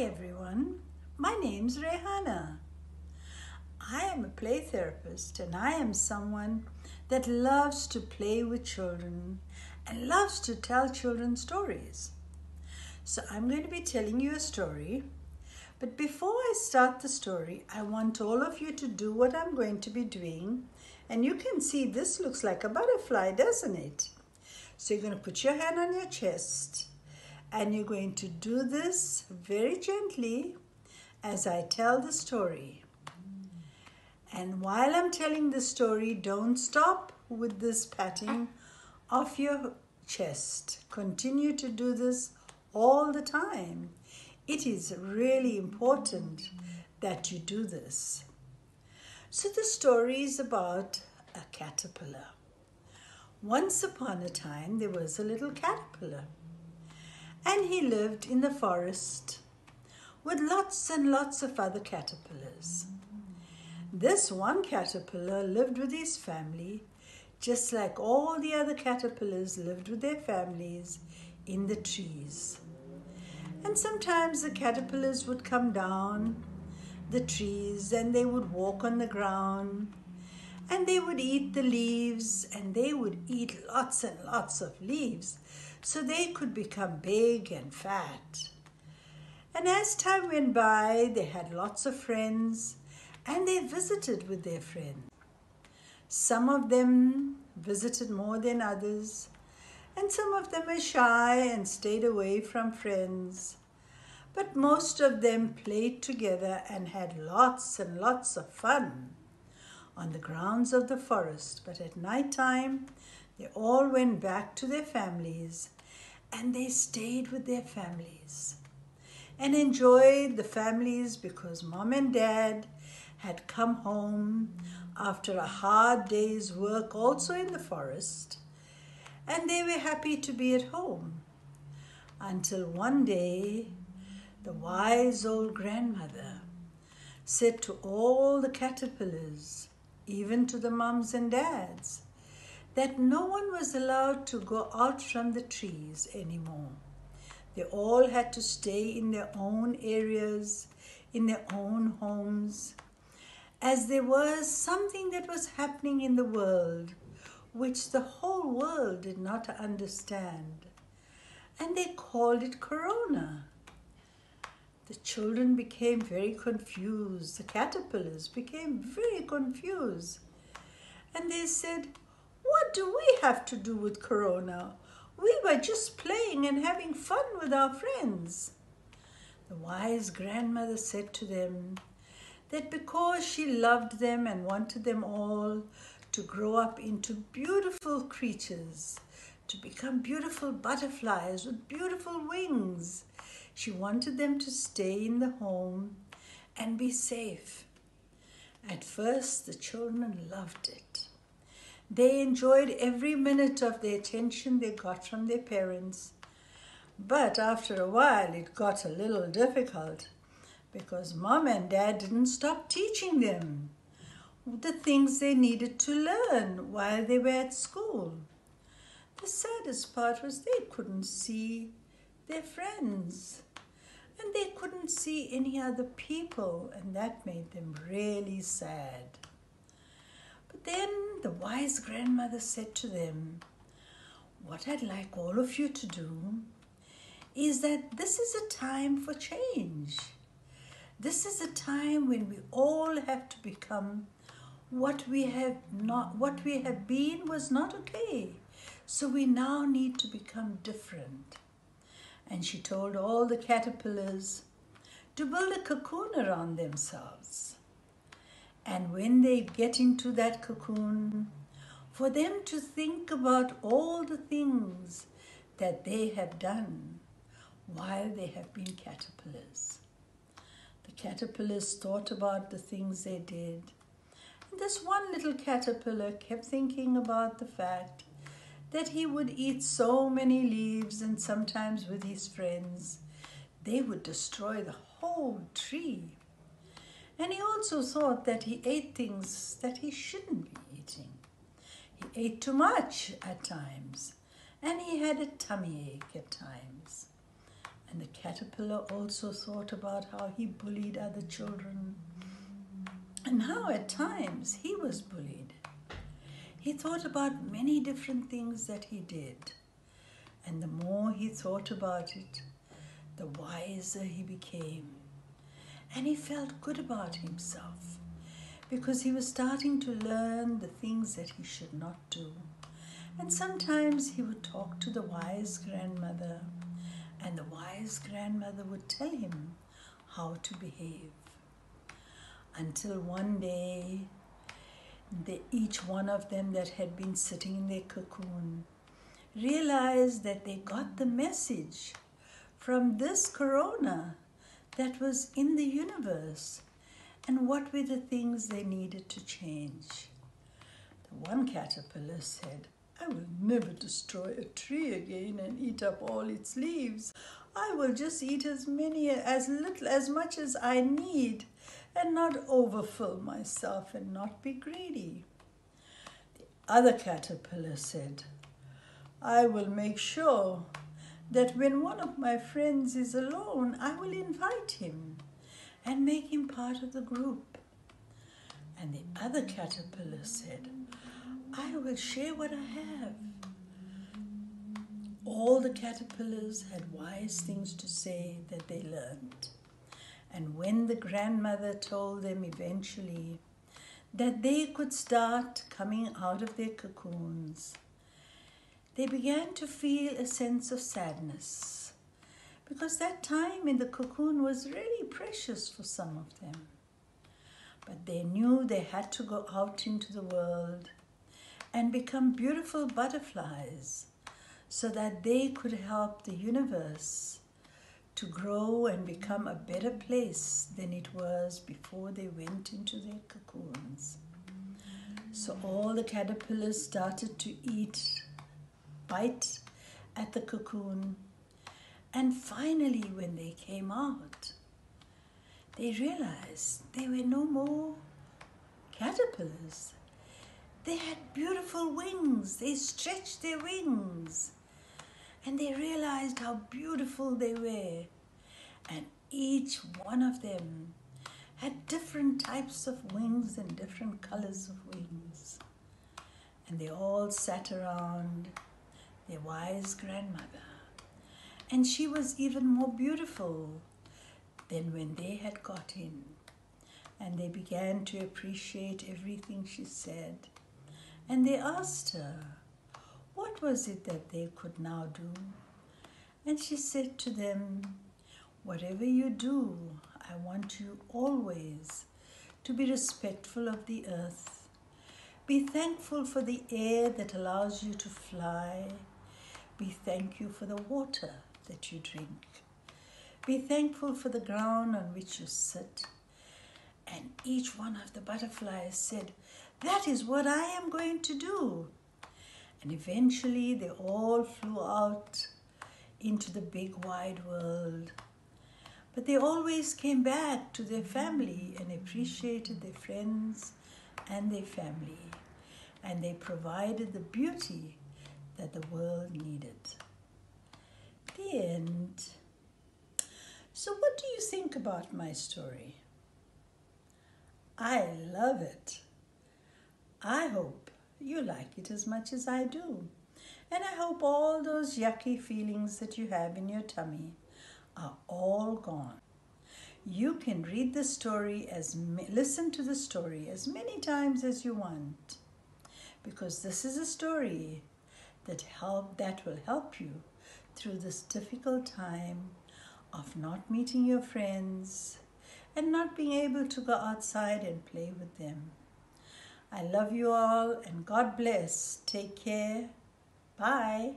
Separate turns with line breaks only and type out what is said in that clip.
Hi everyone, my name's Reyhana. I am a play therapist and I am someone that loves to play with children and loves to tell children stories. So I'm going to be telling you a story, but before I start the story, I want all of you to do what I'm going to be doing. And you can see this looks like a butterfly, doesn't it? So you're going to put your hand on your chest and you're going to do this very gently as I tell the story. And while I'm telling the story, don't stop with this patting of your chest. Continue to do this all the time. It is really important that you do this. So the story is about a caterpillar. Once upon a time, there was a little caterpillar. And he lived in the forest with lots and lots of other caterpillars. This one caterpillar lived with his family, just like all the other caterpillars lived with their families in the trees. And sometimes the caterpillars would come down the trees and they would walk on the ground and they would eat the leaves, and they would eat lots and lots of leaves so they could become big and fat. And as time went by, they had lots of friends and they visited with their friends. Some of them visited more than others, and some of them were shy and stayed away from friends. But most of them played together and had lots and lots of fun on the grounds of the forest. But at night time, they all went back to their families and they stayed with their families and enjoyed the families because mom and dad had come home after a hard day's work also in the forest, and they were happy to be at home. Until one day, the wise old grandmother said to all the caterpillars, even to the mums and dads, that no one was allowed to go out from the trees anymore. They all had to stay in their own areas, in their own homes, as there was something that was happening in the world which the whole world did not understand. And they called it Korona. The children became very confused. The caterpillars became very confused. And they said, "What do we have to do with Korona? We were just playing and having fun with our friends." The wise grandmother said to them that because she loved them and wanted them all to grow up into beautiful creatures, to become beautiful butterflies with beautiful wings, she wanted them to stay in the home and be safe. At first, the children loved it. They enjoyed every minute of the attention they got from their parents. But after a while, it got a little difficult because mom and dad didn't stop teaching them the things they needed to learn while they were at school. The saddest part was they couldn't see their friends and they couldn't see any other people, and that made them really sad. But then the wise grandmother said to them, "What I'd like all of you to do is that this is a time for change. This is a time when we all have to become what we have been was not okay. So we now need to become different." And she told all the caterpillars to build a cocoon around themselves. And when they get into that cocoon, for them to think about all the things that they have done while they have been caterpillars. The caterpillars thought about the things they did. And this one little caterpillar kept thinking about the fact that he would eat so many leaves, and sometimes with his friends, they would destroy the whole tree. And he also thought that he ate things that he shouldn't be eating. He ate too much at times, and he had a tummy ache at times. And the caterpillar also thought about how he bullied other children and how at times he was bullied. He thought about many different things that he did. And the more he thought about it, the wiser he became. And he felt good about himself because he was starting to learn the things that he should not do. And sometimes he would talk to the wise grandmother, and the wise grandmother would tell him how to behave. Until one day, each one of them that had been sitting in their cocoon realized that they got the message from this Korona that was in the universe, and what were the things they needed to change. The one caterpillar said, "I will never destroy a tree again and eat up all its leaves. I will just eat as much as I need and not overfill myself and not be greedy." The other caterpillar said, "I will make sure that when one of my friends is alone, I will invite him and make him part of the group." And the other caterpillar said, "I will share what I have." All the caterpillars had wise things to say that they learned. And when the grandmother told them eventually that they could start coming out of their cocoons, they began to feel a sense of sadness, because that time in the cocoon was really precious for some of them. But they knew they had to go out into the world and become beautiful butterflies so that they could help the universe to grow and become a better place than it was before they went into their cocoons. So all the caterpillars started to bite at the cocoon, and finally when they came out, they realized they were no more caterpillars. They had beautiful wings. They stretched their wings. And they realized how beautiful they were. And each one of them had different types of wings and different colors of wings. And they all sat around their wise grandmother. And she was even more beautiful than when they had got in. And they began to appreciate everything she said. And they asked her, what was it that they could now do? And she said to them, "Whatever you do, I want you always to be respectful of the earth. Be thankful for the air that allows you to fly. Be thankful for the water that you drink. Be thankful for the ground on which you sit." And each one of the butterflies said, "That is what I am going to do." And eventually they all flew out into the big wide world. But they always came back to their family and appreciated their friends and their family. And they provided the beauty that the world needed. The end. So what do you think about my story? I love it. I hope you like it as much as I do. And I hope all those yucky feelings that you have in your tummy are all gone. You can read the story listen to the story as many times as you want, because this is a story that will help you through this difficult time of not meeting your friends and not being able to go outside and play with them. I love you all, and God bless. Take care. Bye.